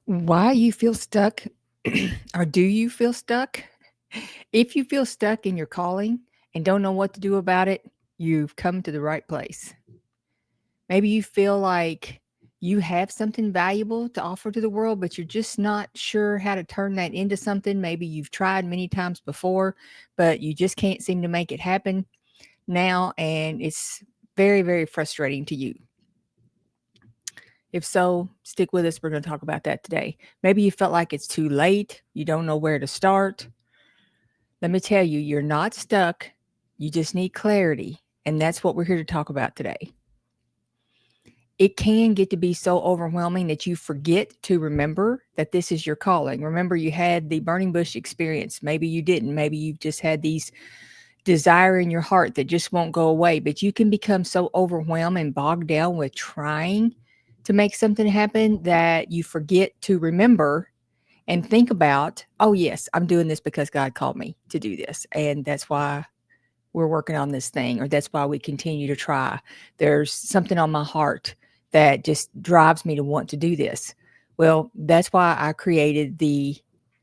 Why you feel stuck or do you feel stuck? If you feel stuck in your calling and don't know what to do about it, you've come to the right place. Maybe you feel like you have something valuable to offer to the world, but you're just not sure how to turn that into something. Maybe you've tried many times before, but you just can't seem to make it happen now. And it's very, very frustrating to you. If so, stick with us. We're going to talk about that today. Maybe you felt like it's too late. You don't know where to start. Let me tell you, you're not stuck. You just need clarity. And that's what we're here to talk about today. It can get to be so overwhelming that you forget to remember that this is your calling. Remember, you had the burning bush experience. Maybe you didn't. Maybe you've just had these desire in your heart that just won't go away. But you can become so overwhelmed and bogged down with trying to make something happen that you forget to remember and think about, oh, yes, I'm doing this because God called me to do this. And that's why we're working on this thing, or that's why we continue to try. There's something on my heart that just drives me to want to do this. Well, that's why I created the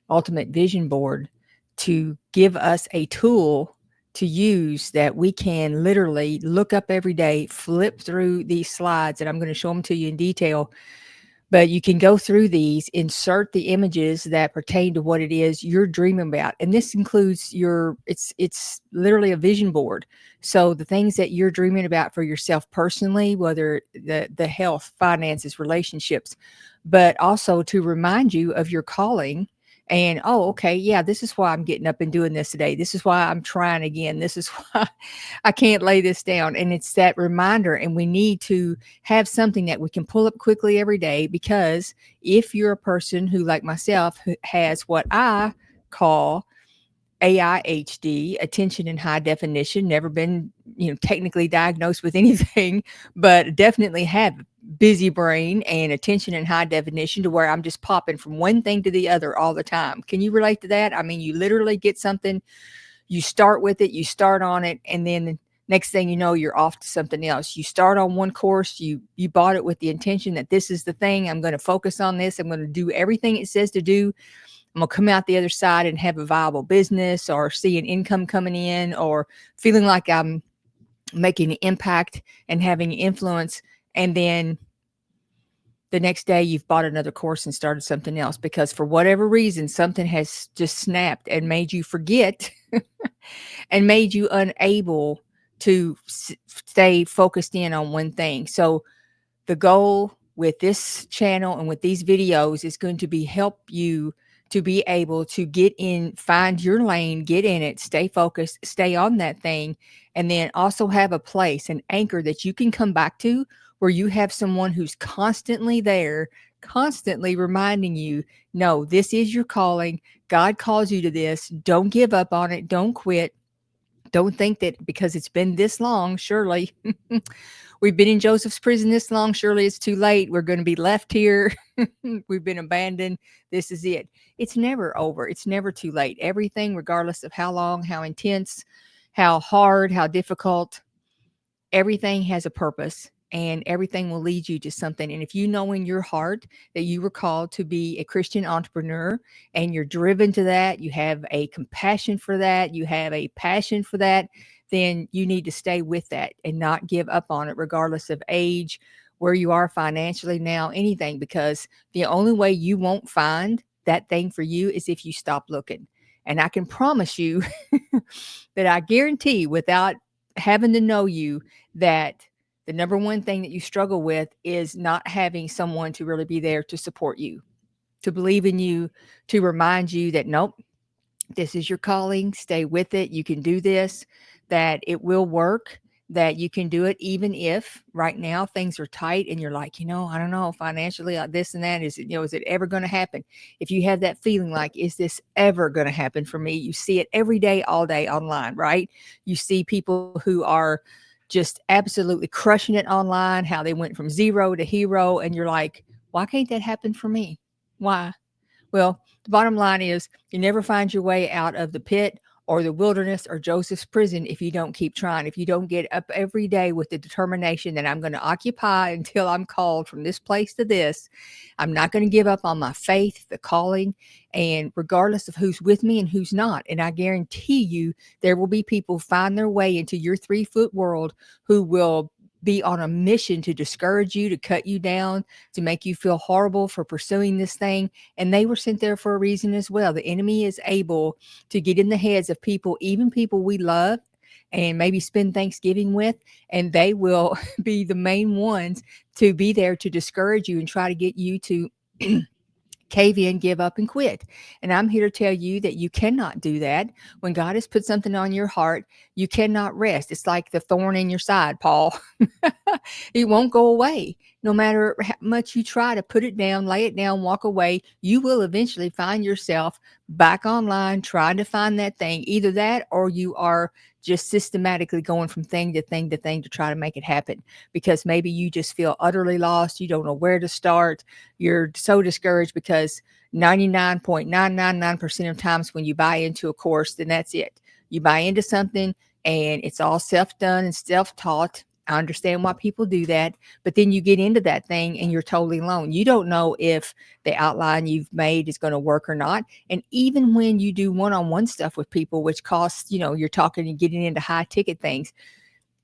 Ultimate Vision Board to give us a tool to use that we can literally look up every day, flip through these slides, and I'm going to show them to you in detail, but you can go through these, insert the images that pertain to what it is you're dreaming about. And this includes it's literally a vision board. So the things that you're dreaming about for yourself personally, whether the health, finances, relationships, but also to remind you of your calling. And oh, okay, yeah, this is why I'm getting up and doing this today. This is why I'm trying again. This is why I can't lay this down. And it's that reminder. And we need to have something that we can pull up quickly every day, because if you're a person who, like myself, who has what I call AIHD, attention in high definition, never been, technically diagnosed with anything, but definitely have busy brain and attention in high definition, to where I'm just popping from one thing to the other all the time. Can you relate to that? I mean, you literally get something, you start with it, you start on it, and then next thing you know, you're off to something else. You start on one course, you bought it with the intention that this is the thing, I'm going to focus on this, I'm going to do everything it says to do, I'm going to come out the other side and have a viable business, or see an income coming in, or feeling like I'm making an impact and having influence. And then the next day you've bought another course and started something else, because for whatever reason something has just snapped and made you forget and made you unable to stay focused in on one thing. So the goal with this channel and with these videos is going to be help you to be able to get in, find your lane, get in it, stay focused, stay on that thing, and then also have a place, an anchor that you can come back to, where you have someone who's constantly there, constantly reminding you, no, this is your calling. God calls you to this. Don't give up on it. Don't quit. Don't think that because it's been this long, surely we've been in Joseph's prison this long, surely it's too late. We're going to be left here. We've been abandoned. This is it. It's never over. It's never too late. Everything, regardless of how long, how intense, how hard, how difficult, everything has a purpose, and everything will lead you to something. And if you know in your heart that you were called to be a Christian entrepreneur, and you're driven to that, you have a compassion for that, you have a passion for that, then you need to stay with that and not give up on it, regardless of age, where you are financially now, anything, because the only way you won't find that thing for you is if you stop looking. And I can promise you that I guarantee, without having to know you, that the number one thing that you struggle with is not having someone to really be there to support you, to believe in you, to remind you that, nope, this is your calling, stay with it, you can do this, that it will work, that you can do it, even if right now things are tight and you're like, I don't know, financially, this and that, is it ever going to happen? If you have that feeling like, is this ever going to happen for me? You see it every day, all day online, right? You see people who are just absolutely crushing it online, how they went from zero to hero, and you're like, why can't that happen for me? Why? Well, the bottom line is, you never find your way out of the pit or the wilderness or Joseph's prison if you don't keep trying, if you don't get up every day with the determination that I'm going to occupy until I'm called from this place to this. I'm not going to give up on my faith, the calling, and regardless of who's with me and who's not. And I guarantee you, there will be people find their way into your 3-foot world who will be on a mission to discourage you, to cut you down, to make you feel horrible for pursuing this thing. And they were sent there for a reason as well. The enemy is able to get in the heads of people, even people we love and maybe spend Thanksgiving with, and they will be the main ones to be there to discourage you and try to get you to cave in, give up, and quit. And I'm here to tell you that you cannot do that. When God has put something on your heart, you cannot rest. It's like the thorn in your side, Paul. It won't go away. No matter how much you try to put it down, lay it down, walk away, you will eventually find yourself back online trying to find that thing. Either that or you are just systematically going from thing to thing to thing to try to make it happen, because maybe you just feel utterly lost. You don't know where to start. You're so discouraged because 99.999% of times when you buy into a course, then that's it. You buy into something and it's all self-done and self-taught. I understand why people do that, but then you get into that thing and you're totally alone. You don't know if the outline you've made is going to work or not. And even when you do one-on-one stuff with people, which costs, you're talking and getting into high ticket things,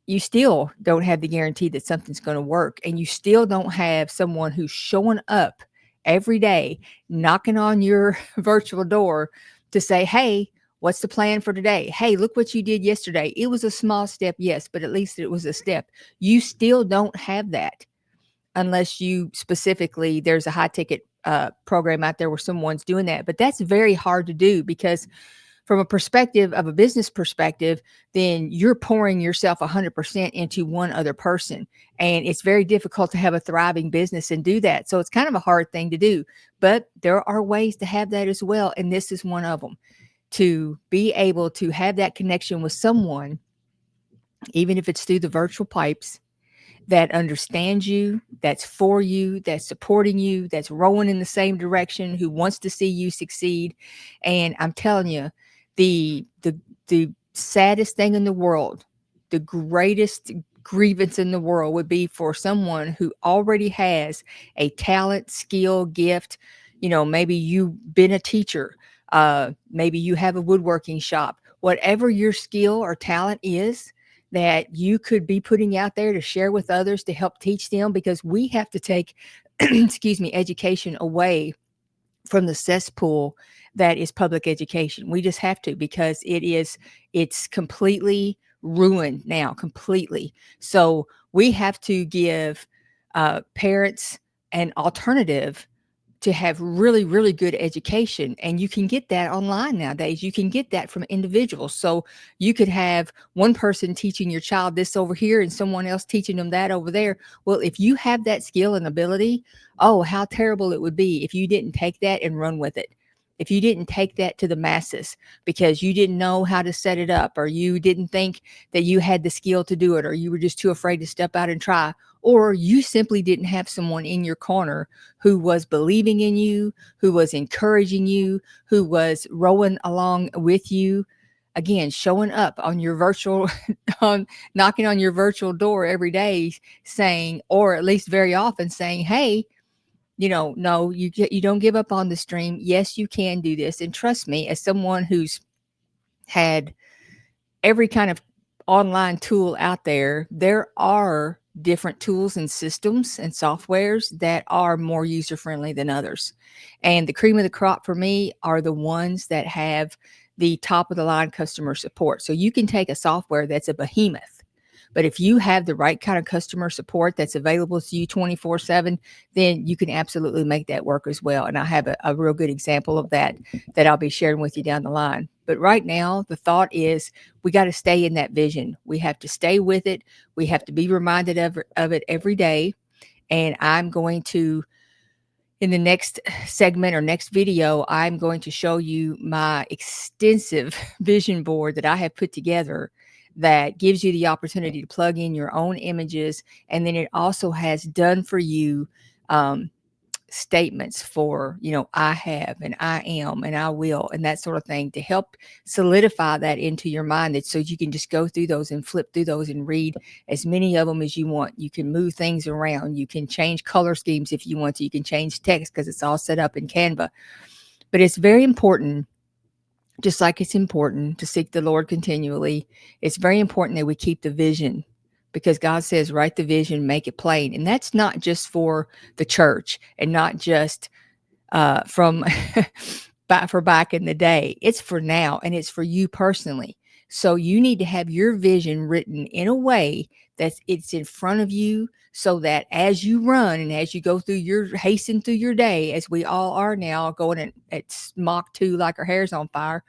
you still don't have the guarantee that something's going to work. And you still don't have someone who's showing up every day, knocking on your virtual door to say, hey, what's the plan for today? Hey, look what you did yesterday. It was a small step, yes, but at least it was a step. You still don't have that unless you specifically, there's a high ticket program out there where someone's doing that. But that's very hard to do because from a perspective of a business perspective, then you're pouring yourself 100% into one other person. And it's very difficult to have a thriving business and do that. So it's kind of a hard thing to do, but there are ways to have that as well. And this is one of them, to be able to have that connection with someone, even if it's through the virtual pipes, that understands you, that's for you, that's supporting you, that's rowing in the same direction, who wants to see you succeed. And I'm telling you, the saddest thing in the world, the greatest grievance in the world would be for someone who already has a talent, skill, gift. Maybe you've been a teacher, maybe you have a woodworking shop, whatever your skill or talent is, that you could be putting out there to share with others to help teach them, because we have to take, excuse me, education away from the cesspool that is public education. We just have to, because it's completely ruined now, completely. So we have to give parents an alternative to have really, really good education. And you can get that online nowadays. You can get that from individuals. So you could have one person teaching your child this over here and someone else teaching them that over there. Well, if you have that skill and ability, oh, how terrible it would be if you didn't take that and run with it. If you didn't take that to the masses because you didn't know how to set it up, or you didn't think that you had the skill to do it, or you were just too afraid to step out and try, or you simply didn't have someone in your corner who was believing in you, who was encouraging you, who was rowing along with you. Again, showing up on your virtual, knocking on your virtual door every day saying, or at least very often saying, hey, no, you don't give up on this dream. Yes, you can do this. And trust me, as someone who's had every kind of online tool out there, there are different tools and systems and softwares that are more user-friendly than others. And the cream of the crop for me are the ones that have the top of the line customer support. So you can take a software that's a behemoth, but if you have the right kind of customer support that's available to you 24/7, then you can absolutely make that work as well. And I have a real good example of that I'll be sharing with you down the line. But right now, the thought is we got to stay in that vision. We have to stay with it. We have to be reminded of it every day. And I'm going to, in the next segment or next video, I'm going to show you my extensive vision board that I have put together that gives you the opportunity to plug in your own images. And then it also has done for you statements for, I have and I am and I will and that sort of thing to help solidify that into your mind, that so you can just go through those and flip through those and read as many of them as you want. You can move things around. You can change color schemes if you want to. You can change text because it's all set up in Canva. But it's very important, just like it's important to seek the Lord continually, it's very important that we keep the vision, because God says, write the vision, make it plain. And that's not just for the church and not just from back in the day. It's for now, and it's for you personally. So you need to have your vision written in a way that it's in front of you, so that as you run and as you go through hasten through your day, as we all are now, going at Mach 2 like our hair's on fire,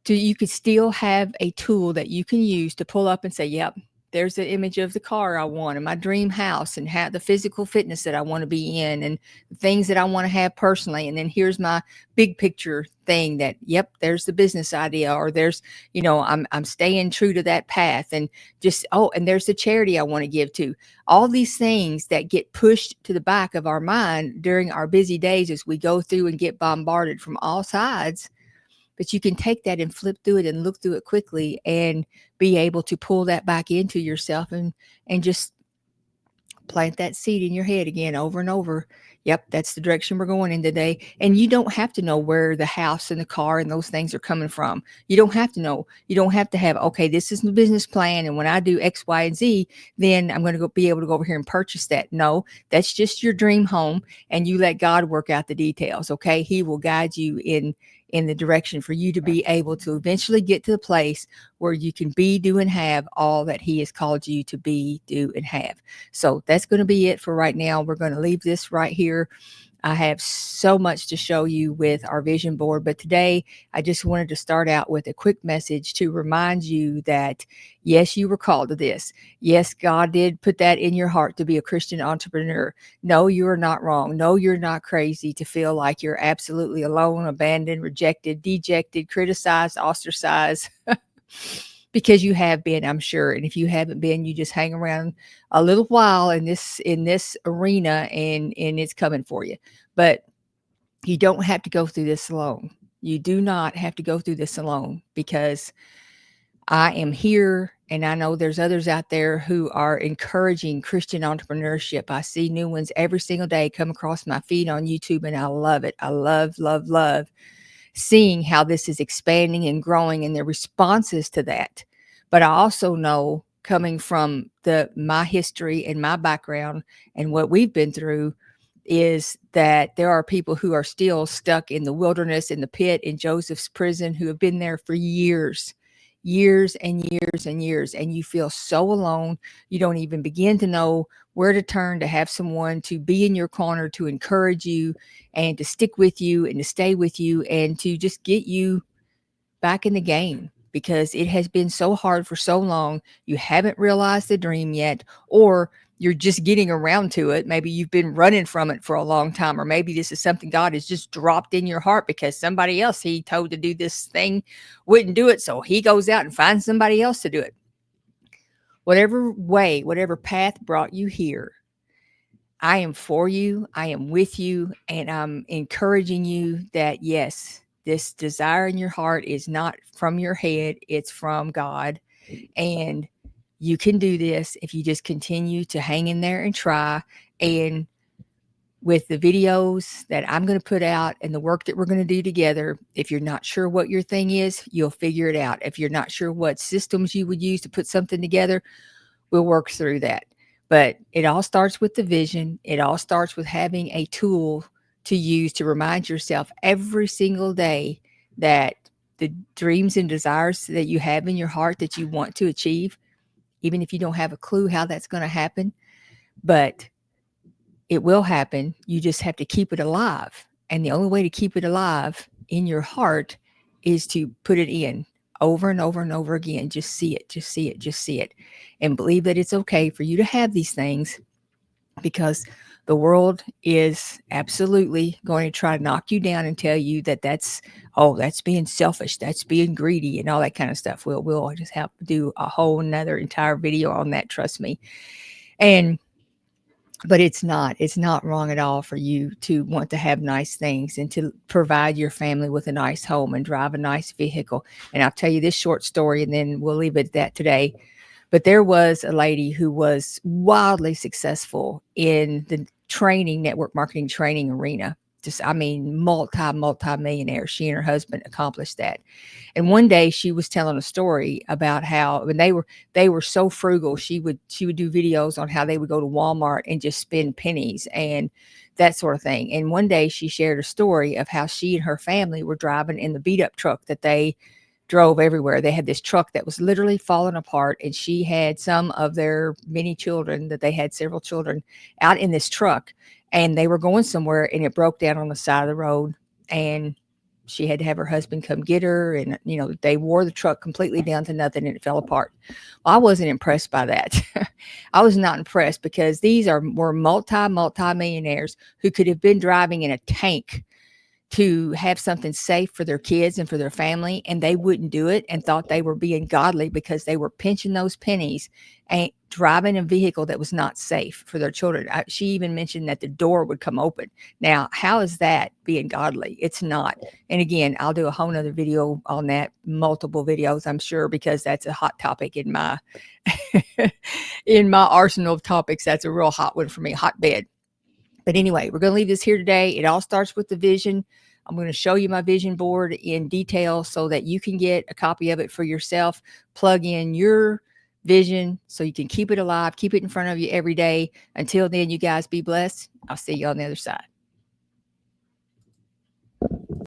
you could still have a tool that you can use to pull up and say, yep, there's the image of the car I want and my dream house and the physical fitness that I want to be in and the things that I want to have personally. And then here's my big picture thing that, yep, there's the business idea, or there's, I'm staying true to that path, and just, and there's the charity I want to give to. All these things that get pushed to the back of our mind during our busy days as we go through and get bombarded from all sides. But you can take that and flip through it and look through it quickly and be able to pull that back into yourself and just plant that seed in your head again over and over. Yep, that's the direction we're going in today. And you don't have to know where the house and the car and those things are coming from. You don't have to know. You don't have to have, okay, this is the business plan, and when I do X, Y, and Z, then I'm going to be able to go over here and purchase that. No, that's just your dream home, and you let God work out the details, okay? He will guide you in the direction for you to be able to eventually get to the place where you can be, do, and have all that He has called you to be, do, and have. So that's going to be it for right now. We're going to leave this right here. I have so much to show you with our vision board, but today I just wanted to start out with a quick message to remind you that, yes, you were called to this. Yes, God did put that in your heart to be a Christian entrepreneur. No, you are not wrong. No, you're not crazy to feel like you're absolutely alone, abandoned, rejected, dejected, criticized, ostracized. Because you have been, I'm sure. And if you haven't been, you just hang around a little while in this arena, and it's coming for you. But you don't have to go through this alone. You do not have to go through this alone, because I am here, and I know there's others out there who are encouraging Christian entrepreneurship. I see new ones every single day come across my feed on YouTube, and I love it. I love, love, love seeing how this is expanding and growing and their responses to that. But I also know, coming from my history and my background and what we've been through, is that there are people who are still stuck in the wilderness, in the pit, in Joseph's prison, who have been there for years and years and years, and you feel so alone. You don't even begin to know where to turn to have someone to be in your corner, to encourage you and to stick with you and to stay with you and to just get you back in the game, because it has been so hard for so long. You haven't realized the dream yet, or you're just getting around to it. Maybe you've been running from it for a long time, or maybe this is something God has just dropped in your heart because somebody else He told to do this thing wouldn't do it. So He goes out and finds somebody else to do it. Whatever way, whatever path brought you here, I am for you. I am with you. And I'm encouraging you that, yes, this desire in your heart is not from your head. It's from God. And you can do this if you just continue to hang in there and try. And with the videos that I'm going to put out and the work that we're going to do together, if you're not sure what your thing is, you'll figure it out. If you're not sure what systems you would use to put something together, we'll work through that. But it all starts with the vision. It all starts with having a tool to use to remind yourself every single day that the dreams and desires that you have in your heart that you want to achieve, even if you don't have a clue how that's going to happen, but it will happen. You just have to keep it alive. And the only way to keep it alive in your heart is to put it in over and over and over again. Just see it, just see it, just see it. And believe that it's okay for you to have these things, because the world is absolutely going to try to knock you down and tell you that that's being selfish, that's being greedy, and all that kind of stuff. We'll just have to do a whole another entire video on that, trust me. And But it's not wrong at all for you to want to have nice things and to provide your family with a nice home and drive a nice vehicle. And I'll tell you this short story and then we'll leave it at that today. But there was a lady who was wildly successful in the training, network marketing training arena. Just, I mean, multi millionaire. She and her husband accomplished that. And one day she was telling a story about how when they were so frugal, she would do videos on how they would go to Walmart and just spend pennies and that sort of thing. And one day she shared a story of how she and her family were driving in the beat up truck that they drove everywhere. They had this truck that was literally falling apart, and she had some of their many children, that they had several children, out in this truck, and they were going somewhere, and it broke down on the side of the road, and she had to have her husband come get her, and they wore the truck completely down to nothing, and it fell apart. Well, I wasn't impressed by that. I was not impressed because these were multi millionaires who could have been driving in a tank to have something safe for their kids and for their family, and they wouldn't do it and thought they were being godly because they were pinching those pennies and driving a vehicle that was not safe for their children. She even mentioned that the door would come open. Now, how is that being godly? It's not. And again, I'll do a whole nother video on that, multiple videos, I'm sure, because that's a hot topic in my in my arsenal of topics. That's a real hot one for me, hotbed. But anyway, we're going to leave this here today. It all starts with the vision. I'm going to show you my vision board in detail so that you can get a copy of it for yourself. Plug in your vision so you can keep it alive, keep it in front of you every day. Until then, you guys be blessed. I'll see you on the other side.